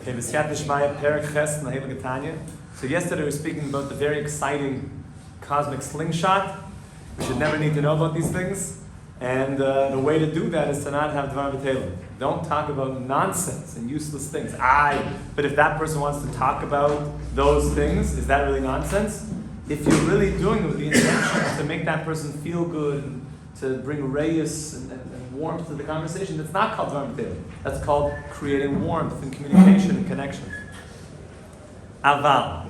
Okay, V'siyat Nishmaya, Perek Ches, and the Heilige Tanya. So yesterday we were speaking about the very exciting cosmic slingshot. We should never need to know about these things. And the way to do that is to not have Dvar B'Telem. Don't talk about nonsense and useless things. But if that person wants to talk about those things, is that really nonsense? If you're really doing it with the intention to make that person feel good and to bring reyes and warmth to the conversation, that's not called Dvar B'Telem. That's called creating warmth and communication and connection. Aval.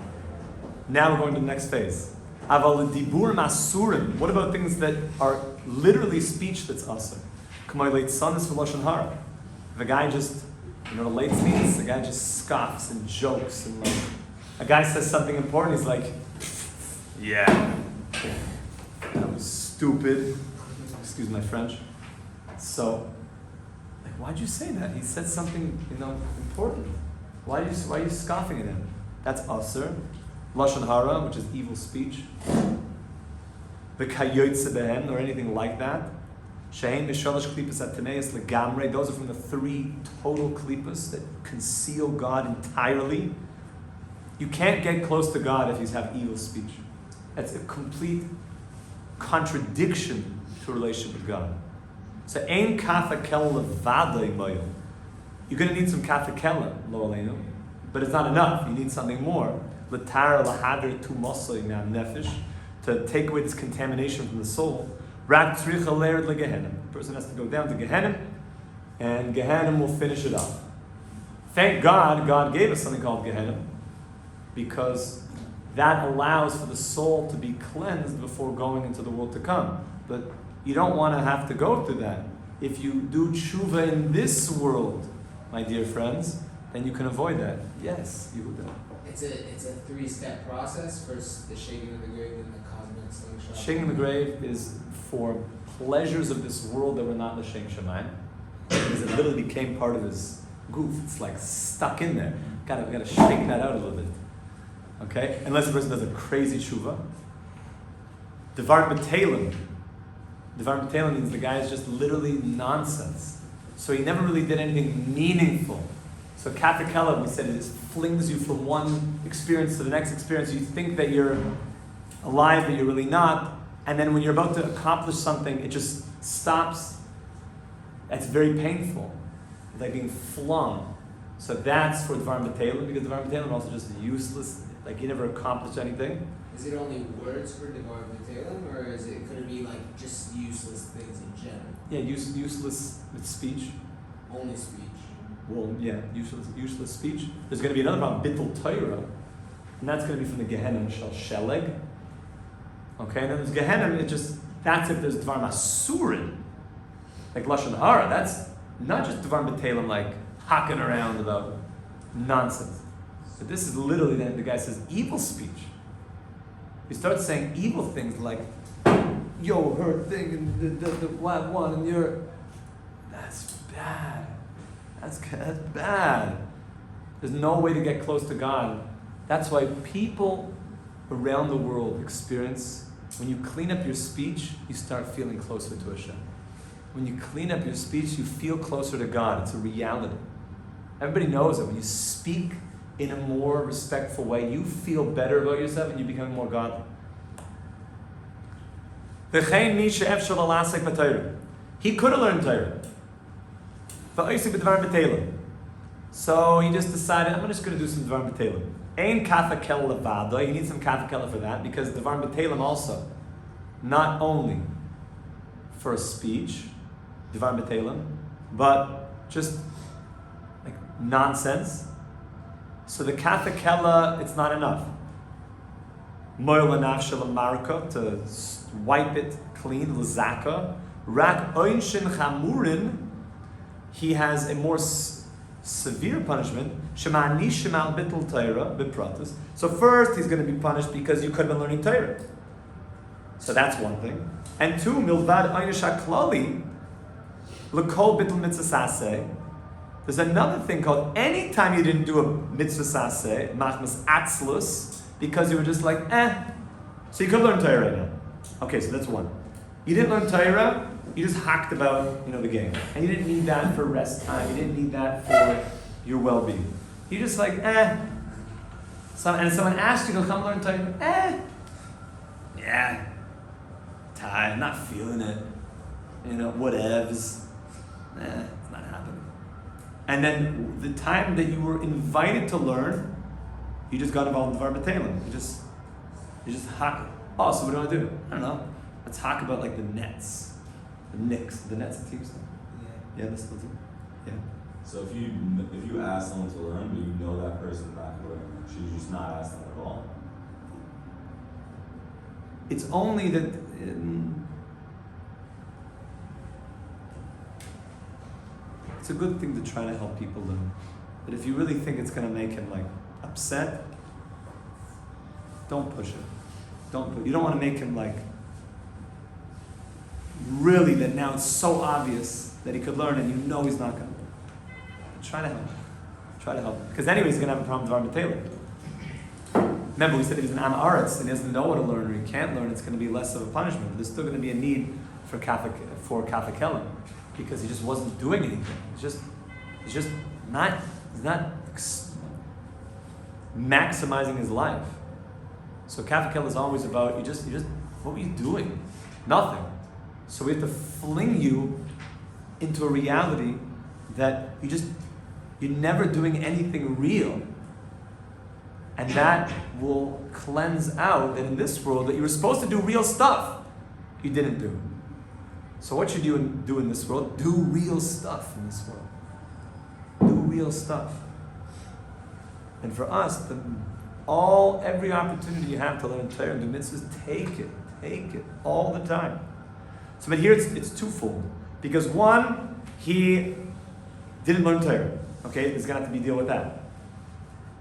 Now we're going to the next phase. Aval dibur masurim. What about things that are literally speech that's asur? K'may leitzanis v'lashon hara. If a guy just, the leitz means, the guy just scoffs and jokes and a guy says something important, he's like, yeah, that was stupid. Excuse my French. So, why'd you say that? He said something, important. Why are you scoffing at him? That's asur. Lashon hara, which is evil speech. V'kayotze behen, or anything like that. Shein mishalosh klipas ataneis legamre. Those are from the 3 total klipas that conceal God entirely. You can't get close to God if you have evil speech. That's a complete contradiction to a relationship with God. So ein kafakel levadei moyel. You're going to need some kafakel, lo aleinu, but it's not enough. You need something more. L'tara lahader tu mosai me'am nefesh, to take away this contamination from the soul. Rak tzricha le'erd legehenim. The person has to go down to Gehenim, and Gehenim will finish it off. Thank God, God gave us something called Gehenim, because that allows for the soul to be cleansed before going into the world to come. But you don't want to have to go through that. If you do tshuva in this world, my dear friends, then you can avoid that. Yes, Yehuda. It's a 3-step process. First, the shaking of the grave, then the cosmic slingshot. Shaking of the grave is for pleasures of this world that were not l'shem shamayim, because it literally became part of his goof. It's like stuck in there. Gotta shake that out a little bit. Okay? Unless the person does a crazy tshuva. Devar b'telem. Devar b'telem means the guy is just literally nonsense. So he never really did anything meaningful. So katakela, we said, it just flings you from one experience to the next experience. You think that you're alive, but you're really not. And then when you're about to accomplish something, it just stops. That's very painful. It's like being flung. So that's for Dvar B'Telem, because Dvar B'Telem are also just useless. Like you never accomplished anything. Is it only words for Dvar B'Telem, or could it be like just useless things in general? Yeah, useless with speech. Only speech. Well, yeah, useless speech. There's going to be another problem, Bittul Torah, and that's going to be from the Gehenim Shel Sheleg. Okay, and then there's Gehenim, that's if there's Dvar Masurin, like Lashon Hara. That's not just Dvar B'Telem, like hocking around about nonsense. But this is literally then the guy says evil speech. He starts saying evil things like, yo, her thing, and the what one, and you're, that's bad. That's bad. There's no way to get close to God. That's why people around the world experience, when you clean up your speech, you start feeling closer to Hashem. When you clean up your speech, you feel closer to God. It's a reality. Everybody knows it. When you speak in a more respectful way, you feel better about yourself and you become more godly. He could have learned Torah. So he just decided, I'm just going to do some Dvar B'Telem. Ein kafakel levada. You need some kafakel for that, because Dvar B'Telem also, not only for a speech, Dvar B'Telem, but just like nonsense. So the kathakela, it's not enough. Moil anafshel marka, to wipe it clean, l'zaka. Rak oinshin chamurin, he has a more severe punishment. Shema'anishim al bittul Torah bipratus. So first he's going to be punished because you could have been learning Torah. So that's one thing. And 2, milvad oynish haklali l'kol bittul mitzvah saseh. There's another thing called anytime you didn't do a mitzvah saseh, machmas atzlus, because you were just like, So you could learn Torah right now. Okay, so that's one. You didn't learn Torah, you just hacked about, the game. And you didn't need that for rest time, you didn't need that for your well-being. You're just like, and someone asks you to come learn Torah, yeah, tired, I'm not feeling it. Whatevs. It's not happening. And then the time that you were invited to learn, you just got involved in Dvar B'Teilim. You just hack. Oh, so what do I do? I don't know. Let's talk about like the Nets. The Knicks. The Nets and teams. Yeah. Yeah, this will do. Yeah. So if you ask someone to learn, but you know that person not to learn, should you just not ask them at all? It's only that it's a good thing to try to help people learn. But if you really think it's going to make him like upset, don't push it. You don't want to make him like really that now it's so obvious that he could learn and you know he's not going to. Try to help. Because anyway, he's going to have a problem with Dvar B'Teilim. Remember, we said if he's an Am Aretz and he doesn't know what to learn or he can't learn, it's going to be less of a punishment. But there's still going to be a need for Kafikelim because he just wasn't doing anything. He's not maximizing his life. So Kafikelim is always about what were you doing? Nothing. So we have to fling you into a reality that you're never doing anything real. And that will cleanse out that in this world that you were supposed to do real stuff, you didn't do. So what should you do in this world? Do real stuff in this world. Do real stuff. And for us, every opportunity you have to learn Torah and do mitzvahs, take it all the time. So, but here it's twofold. Because one, he didn't learn Torah. Okay, there's going to have to be deal with that.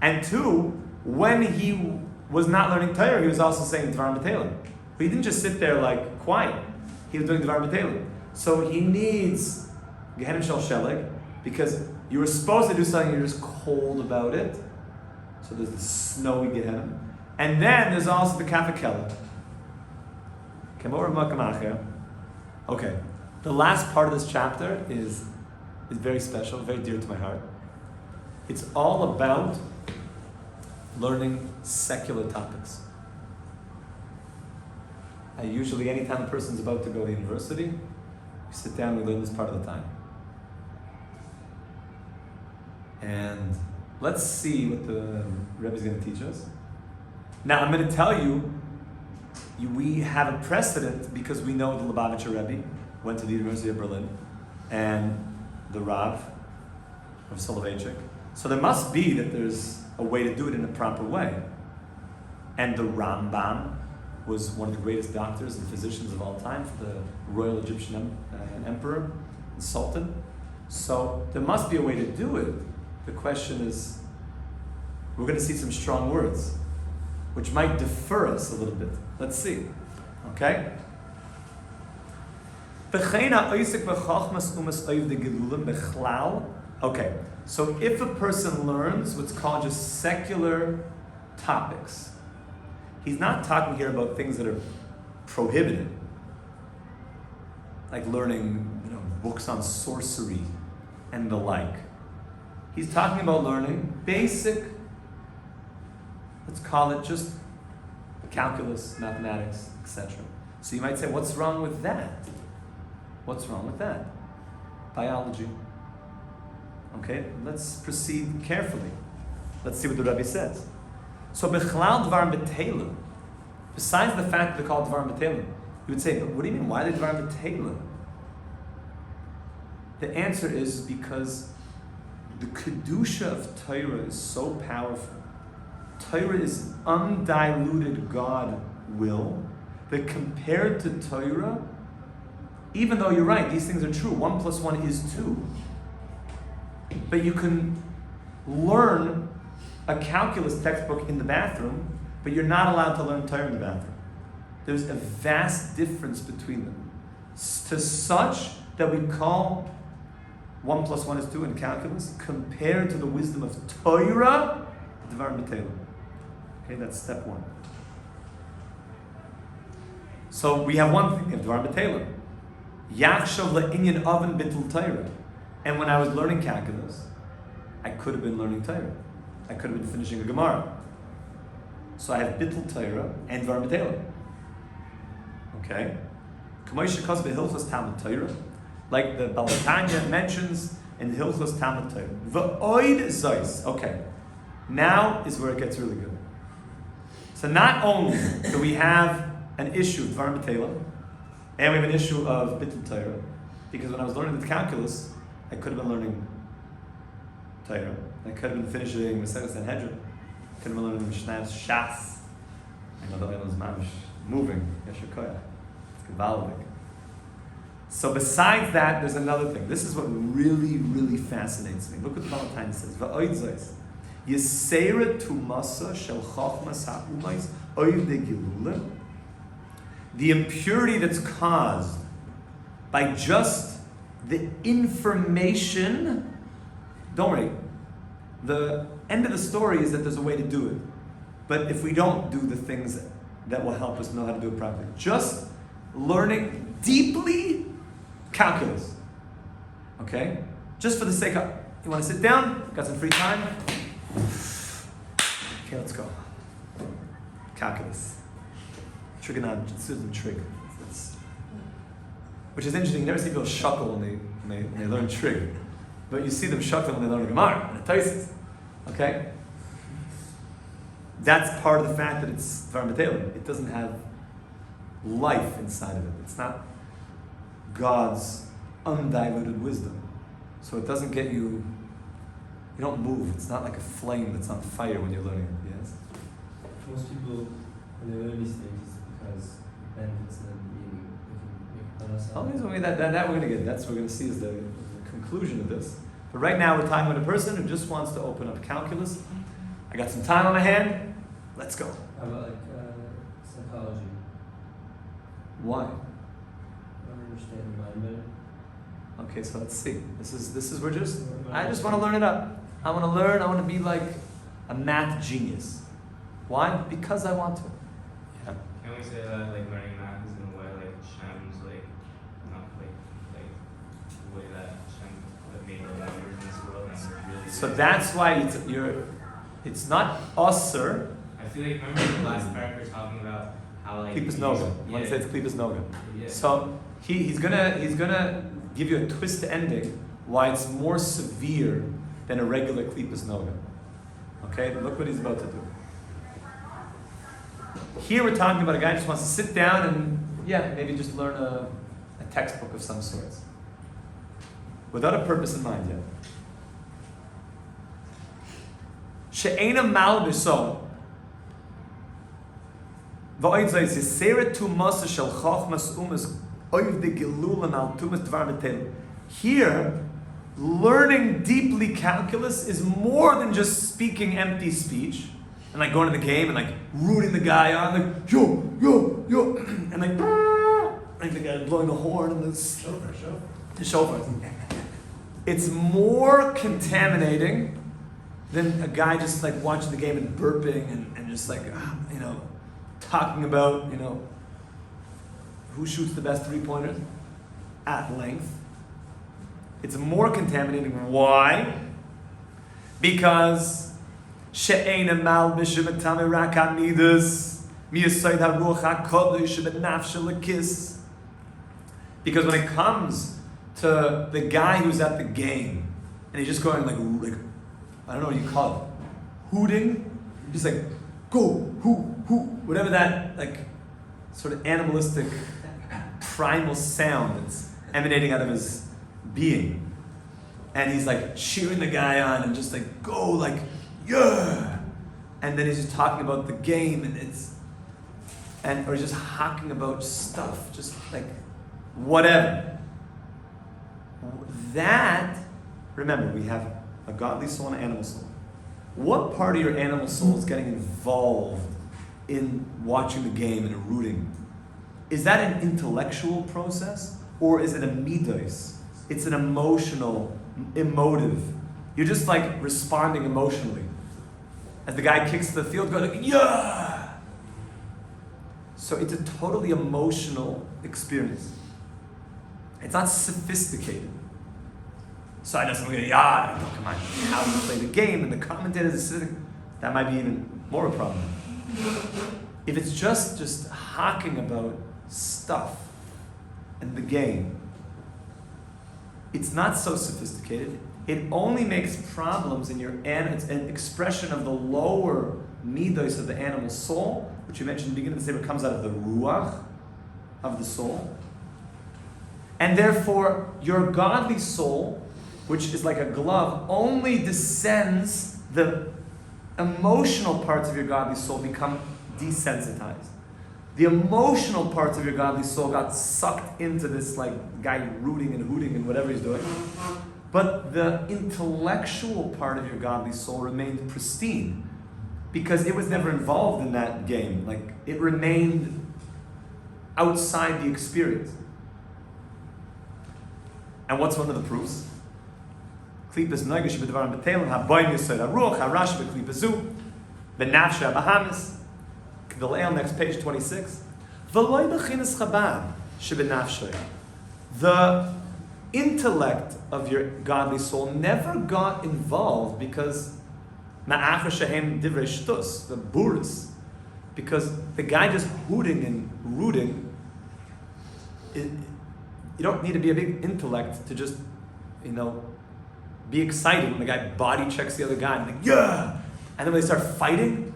And two, when he was not learning Torah, he was also saying Dvar B'Teilim. But he didn't just sit there like quiet. He was doing Dvar B'Teilim. So he needs Gehenim Shel Sheleg, because you were supposed to do something, you're just cold about it. So there's the snowy Gehenim. And then there's also the Kafikelim. Okay, the last part of this chapter is very special, very dear to my heart. It's all about learning secular topics. Usually, anytime a person's about to go to university, we sit down, we learn this part of the time. And let's see what the Rebbe is going to teach us. Now, I'm going to tell you, we have a precedent because we know the Lubavitcher Rebbe went to the University of Berlin, and the Rav of Soloveitchik. So there must be that there's a way to do it in a proper way. And the Rambam was one of the greatest doctors and physicians of all time for the Royal Egyptian Emperor and Sultan. So there must be a way to do it. The question is, we're going to see some strong words, which might defer us a little bit. Let's see. Okay? Okay, so if a person learns what's called just secular topics, he's not talking here about things that are prohibited, like learning, books on sorcery and the like. He's talking about learning basic, let's call it just calculus, mathematics, etc. So you might say, what's wrong with that? What's wrong with that? Biology. Okay, let's proceed carefully. Let's see what the Rebbe says. So, Bechlal Dvar B'Teilim, besides the fact that they're called Dvar B'Teilim, you would say, but what do you mean? Why are they Dvar B'Teilim? The answer is because the Kedusha of Torah is so powerful. Torah is undiluted God will, that compared to Torah, even though you're right, these things are true, 1 + 1 is 2. But you can learn a calculus textbook in the bathroom, but you're not allowed to learn Torah in the bathroom. There's a vast difference between them. To such that we call 1 + 1 is 2 in calculus, compared to the wisdom of Torah, Dvar B'Teilim. Okay, that's step one. So we have one thing, Dvar B'Teilim. Yachshav le'inyan oven bitul Torah. And when I was learning calculus, I could have been learning Torah. I could have been finishing a Gemara. So I have Bittul Torah and Dvar B'Teilim. Okay? K'moishe Kos B'Hilchos Talmud Torah, like the Tanya mentions in Hilchos Talmud Torah. V'oid Zois. Okay. Now is where it gets really good. So not only do we have an issue of Dvar B'Teilim, and we have an issue of Bittul Torah, because when I was learning the calculus, I could have been learning Torah. I could have been finishing Maseches Sanhedrin. I could have been learning Mishnah's Shas. I know the island is mamish moving. Yesher Koyach. It's gewaldig. So besides that, there's another thing. This is what really, really fascinates me. Look what the Valentine says. Va'oid zois. Yesera tumasa shel chochmas ha'umais oiv de gilulim. The impurity that's caused by just the information. Don't worry. The end of the story is that there's a way to do it. But if we don't do the things that will help us know how to do it properly, just learning deeply calculus. Okay? Just for the sake of, you want to sit down? Got some free time? Okay, let's go. Calculus. Trigonometry, trig. Which is interesting. You never see people shuckle when they learn trig. But you see them shuckling when they learn a Gemara and a Taisis. Okay? That's part of the fact that it's Dvar B'Teilim. It doesn't have life inside of it. It's not God's undiluted wisdom. So it doesn't get you don't move. It's not like a flame that's on fire when you're learning it. Yes? Most people, when they learn these things, because it benefits them being That we're going to get. That's what we're going to see as the conclusion of this. But right now we're talking about a person who just wants to open up calculus. I got some time on my hand. Let's go. How about psychology? Why? I don't understand the mind better. Okay, so let's see. This is I just want to learn it up. I want to learn. I want to be like a math genius. Why? Because I want to. Yeah. Can we say that like learning math is in a way like Shem's like not like the way that Shem like made the numbers in this world and really. So that's why it's not usher. I feel like remember the last paragraph talking about how like Klipas Noga. You want to say it's Klipas Noga. Yeah. So he's gonna give you a twist ending why it's more severe than a regular Klipas Noga. Okay, look what he's about to do. Here we're talking about a guy who just wants to sit down and maybe just learn a textbook of some sorts. Without a purpose in mind yet. She'ena malbiso. V'oid zayis yiseret tu masa shel chochmas umas oiv de gilulim al tumas dvar b'teilim. Here, learning deeply calculus is more than just speaking empty speech and like going to the game and like rooting the guy on, like yo, and like the guy blowing the horn and the shofar. It's more contaminating than a guy just like watching the game and burping and just like talking about who shoots the best 3-pointers at length. It's more contaminating. Why? Because she'ena malbish b'tamei rak hamidas miyasoid haruach hakodesh b'nafshe lekis. Because when it comes to the guy who's at the game and he's just going like I don't know what you call it, hooting, just like go hoo, whatever that like sort of animalistic primal sound that's emanating out of his being, and he's like cheering the guy on and just like go like yeah, and then he's just talking about the game or he's just hawking about stuff, just like whatever. That, remember, we have a godly soul and an animal soul. What part of your animal soul is getting involved in watching the game and rooting? Is that an intellectual process, or is it a midos? It's an emotive. You're just like responding emotionally. As the guy kicks the field goal, like, yeah! So it's a totally emotional experience. It's not sophisticated. So I know someone going, yeah, oh, come on, how you play the game and the commentators are sitting, that might be even more a problem. If it's just hawking about stuff and the game, it's not so sophisticated. It only makes problems in your it's an expression of the lower midos of the animal soul, which you mentioned in the beginning of the statement, comes out of the ruach of the soul. And therefore, your godly soul, which is like a glove, only descends, the emotional parts of your godly soul become desensitized. The emotional parts of your godly soul got sucked into this like guy rooting and hooting and whatever he's doing. But the intellectual part of your godly soul remained pristine because it was never involved in that game. Like it remained outside the experience. And what's one of the proofs? Klipas noigesh b'devarim b'telim haboyim yisod haruach harash b'klipazu b'nafshe habahamis. The Leil, next page 26. V'loy b'chinas chabad sheb'nafshe. The intellect of your godly soul never got involved because ma'achar shehem divrei shtus, the buris, because the guy just hooting and rooting. You don't need to be a big intellect to just, be excited when the guy body checks the other guy and like, yeah! And then when they start fighting,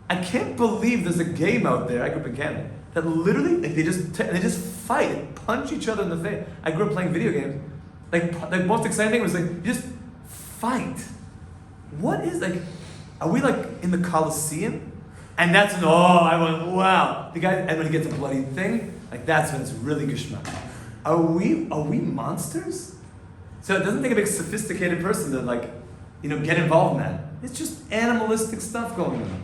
I can't believe there's a game out there, I grew up in Canada, that literally, like, they just fight and punch each other in the face. I grew up playing video games. Like, the most exciting thing was like, you just fight. What is, like, are we like in the Colosseum? And that's when, I went, wow. The guy, and when he gets a bloody thing, like that's when it's really geschmack. Are we monsters? So it doesn't take a big sophisticated person to get involved in that. It's just animalistic stuff going on.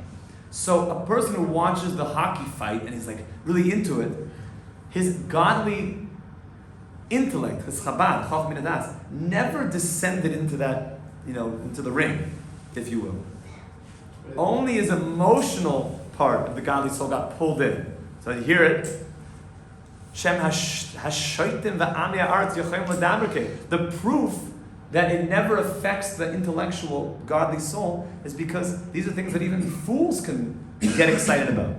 So a person who watches the hockey fight and he's like really into it, his godly intellect, his chabad, chach min hadas, never descended into that, into the ring, if you will. Only his emotional part of the godly soul got pulled in. So you hear it. Shem hashoitim va'ami ha'aretz yochayim l'dabrke. The proof that it never affects the intellectual godly soul is because these are things that even fools can get excited about.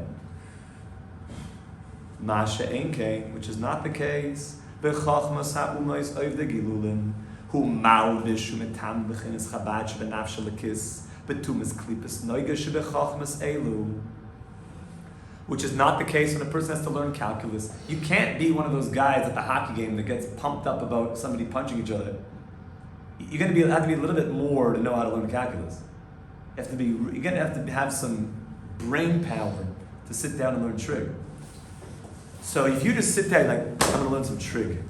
Masha enke, which is not the case. B'chachmas ha'umayis oiv de gilulin hu malvish u'metam b'chinas chabad shebenafshe lekis betumas klipas noiga shebechachmas elu. Which is not the case when a person has to learn calculus. You can't be one of those guys at the hockey game that gets pumped up about somebody punching each other. You're going to have to be a little bit more to know how to learn calculus. You're going to have to have some brain power to sit down and learn trig. So if you just sit there like, I'm going to learn some trig,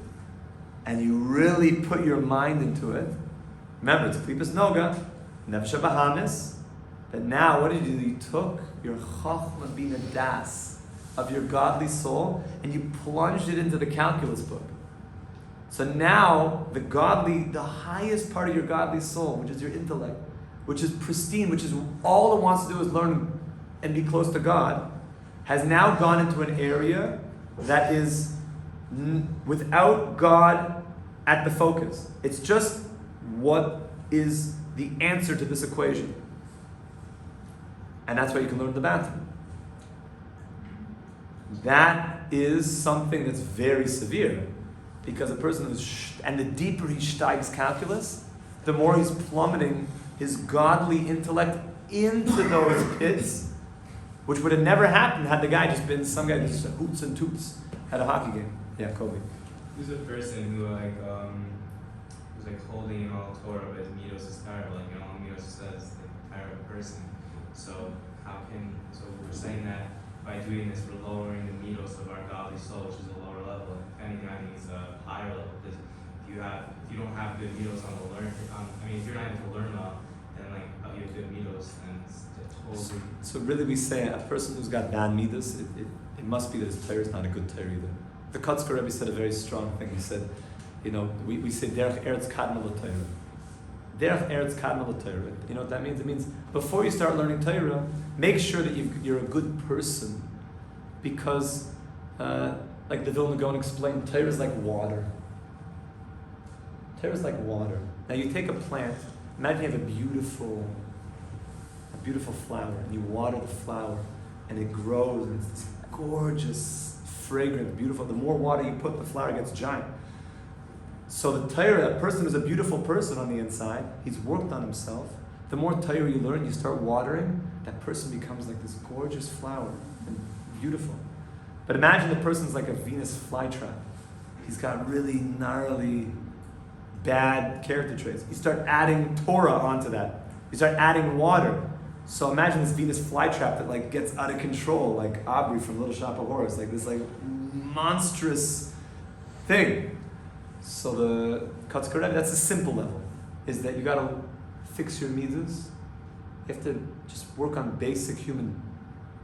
and you really put your mind into it, remember it's klipas noga, nefesh bahamis. But now, what did you do? You took your chachma bina das of your godly soul and you plunged it into the calculus book. So now, the highest part of your godly soul, which is your intellect, which is pristine, which is all it wants to do is learn and be close to God, has now gone into an area that is without God at the focus. It's just what is the answer to this equation. And that's why you can learn the bathroom. That is something that's very severe, because a person and the deeper he steigs calculus, the more he's plummeting his godly intellect into those pits, which would have never happened had the guy just been some guy that just hoots and toots at a hockey game. Yeah, Kobe. Who's a person who who's holding all Torah, but Midos is terrible, Midos says the entire person. So we're saying that by doing this, we're lowering the midos of our godly soul, which is a lower level. If anything, I think it's a higher level, because if you don't have good midos on the learn, if you're not able to learn well, then you have good midos, then it's totally. So really, we say a person who's got bad midos, it must be that his Torah is not a good Torah either. The Kotzker Rebbe said a very strong thing. He said, we say derech eretz kadma l'Torah. Derech eretz kadma l'Torah. You know what that means? It means before you start learning Torah, make sure that you're a good person, because, like the Vilna Gaon explained, Torah is like water. Torah is like water. Now you take a plant, imagine you have a beautiful flower, and you water the flower, and it grows, and it's this gorgeous, fragrant, beautiful. The more water you put, the flower gets giant. So the Torah, that person is a beautiful person on the inside. He's worked on himself. The more Torah you learn, you start watering, that person becomes like this gorgeous flower and beautiful. But imagine the person's like a Venus flytrap. He's got really gnarly, bad character traits. You start adding Torah onto that. You start adding water. So imagine this Venus flytrap that like gets out of control, like Aubrey from Little Shop of Horrors, like this like monstrous thing. So the Kotzker Rebbe, that's a simple level, is that you got to fix your midas. You have to just work on basic human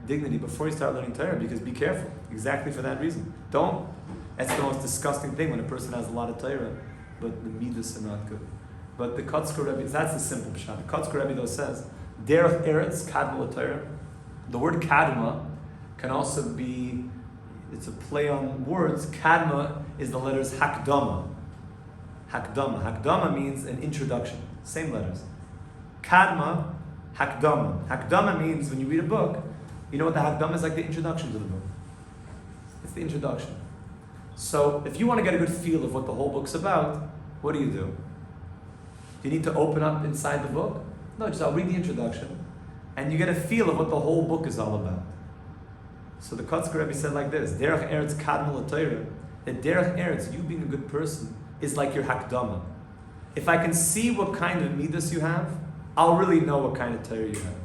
dignity before you start learning Torah, because be careful, exactly for that reason. Don't. That's the most disgusting thing when a person has a lot of Torah, but the midas are not good. But the Kotzker Rebbe, that's the simple pshat. The Kotzker Rebbe though says, Derech Eretz Kadma Torah. The word Kadma can also be, it's a play on words. Kadma is the letters Hakdama. Hakdama. Hakdama means an introduction. Same letters. Kadma, Hakdama. Hakdama means when you read a book, you know what the Hakdama is, like the introduction to the book. It's the introduction. So if you want to get a good feel of what the whole book's about, what do? Do you need to open up inside the book? No, just I'll read the introduction, and you get a feel of what the whole book is all about. So the Kotzker Rebbe said like this: Derech Eretz Kadma L'Torah. That Derech Eretz, you being a good person, is like your Hakdama. If I can see what kind of midas you have, I'll really know what kind of Torah you have.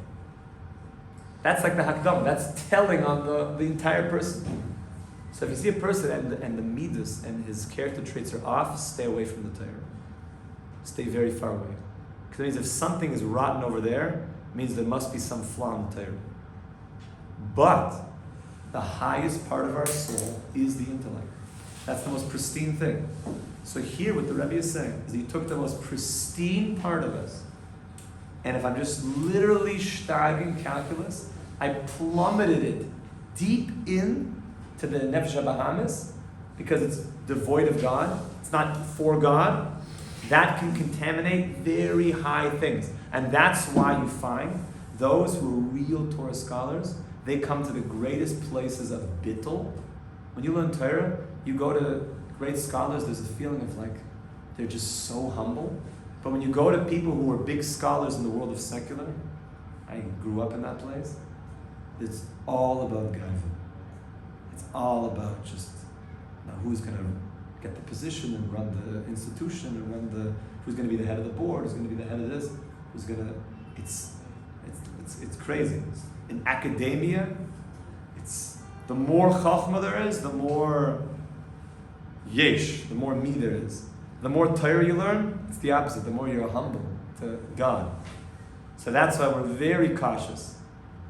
That's like the Hakdama. That's telling on the entire person. So if you see a person and the midas and his character traits are off, stay away from the Torah. Stay very far away. Because it means if something is rotten over there, it means there must be some flaw in the Torah. But the highest part of our soul is the intellect. That's the most pristine thing. So here what the Rebbe is saying is he took the most pristine part of us, and if I'm just literally steiging calculus, I plummeted it deep in to the Nefesh HaBahamis, because it's devoid of God, it's not for God. That can contaminate very high things. And that's why you find those who are real Torah scholars, they come to the greatest places of bittul. When you learn Torah, you go to great scholars, there's a feeling of like, they're just so humble. But when you go to people who are big scholars in the world of secular, I grew up in that place, it's all about gaiva. It's all about just, now who's going to get the position and run the institution and who's going to be the head of the board, who's going to be the head of this, who's going to, it's crazy. In academia, it's, the more chachma there is, the more yesh, the more me there is. The more Torah you learn, it's the opposite, the more you're humble to God. So that's why we're very cautious.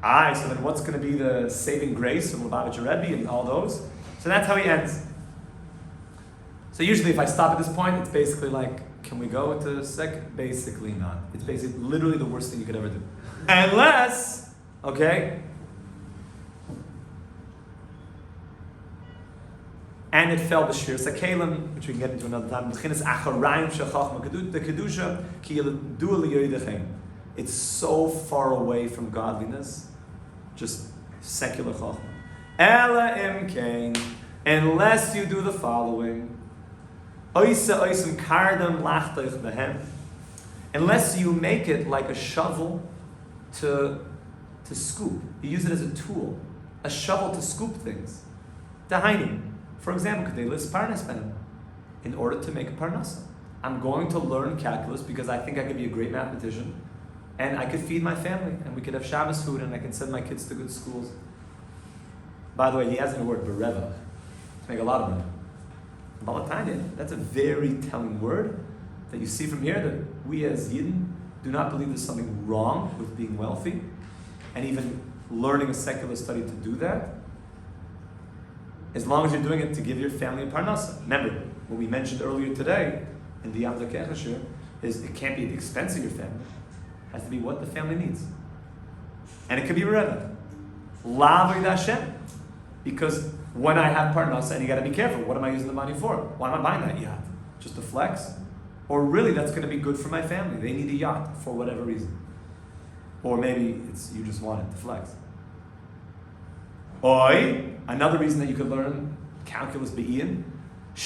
So then what's going to be the saving grace of Lubavitcher Rebbe and all those? So that's how he ends. So usually if I stop at this point, it's basically like, can we go to second? Basically not. It's basically literally the worst thing you could ever do. Unless, okay, and it fell b'shir sakelim, which we can get into another time. It's so far away from godliness, just secular chachma. Ela imkain, unless you do the following. Unless you make it like a shovel to scoop. You use it as a tool. A shovel to scoop things. Dahainu. For example, in order to make a parnasa. I'm going to learn calculus because I think I could be a great mathematician, and I could feed my family, and we could have Shabbos food, and I can send my kids to good schools. By the way, he has in the word bereva, to make a lot of money. Balatanya, that's a very telling word that you see from here, that we as Yidden do not believe there's something wrong with being wealthy, and even learning a secular study to do that, as long as you're doing it to give your family a parnasa. Remember, what we mentioned earlier today in the Yom Tanya Shiur is it can't be at the expense of your family. It has to be what the family needs. And it could be Reva. Lavod Hashem. Because when I have parnasa, and you got to be careful, what am I using the money for? Why am I buying that yacht? Just to flex? Or really, that's going to be good for my family. They need a yacht for whatever reason. Or maybe it's you just want it to flex. Oi, another reason that you could learn calculus be'in,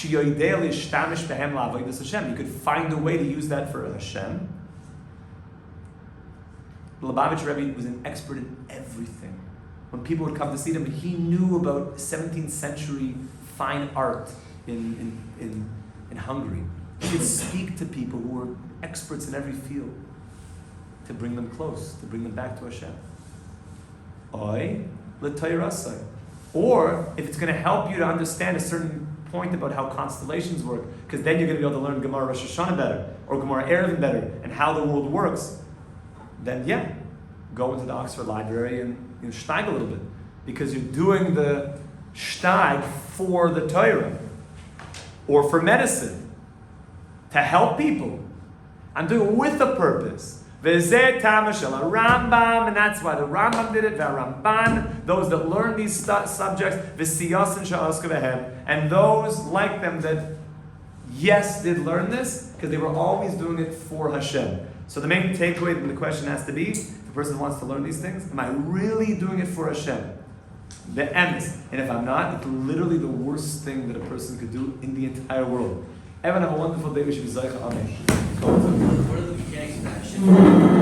you could find a way to use that for Hashem. The Lubavitch Rebbe was an expert in everything. When people would come to see him, he knew about 17th century fine art in Hungary. He could speak to people who were experts in every field to bring them close, to bring them back to Hashem. Oi, l'tayrasai. Or if it's going to help you to understand a certain point about how constellations work, because then you're going to be able to learn Gemara Rosh Hashanah better, or Gemara Eruvin better, and how the world works, then yeah, go into the Oxford Library and steig a little bit. Because you're doing the steig for the Torah, or for medicine, to help people. I'm doing it with a purpose. V'zeh tama shel Rambam, and that's why the Rambam did it. V'Ramban, those that learn these subjects, v'siyasin she'oska behem, and those like them that yes did learn this because they were always doing it for Hashem. So the main takeaway from the question has to be: the person who wants to learn these things, am I really doing it for Hashem? The emes, and if I'm not, it's literally the worst thing that a person could do in the entire world. Evan, have a wonderful day. We should be zaycha. Amen. What are the mechanics of that?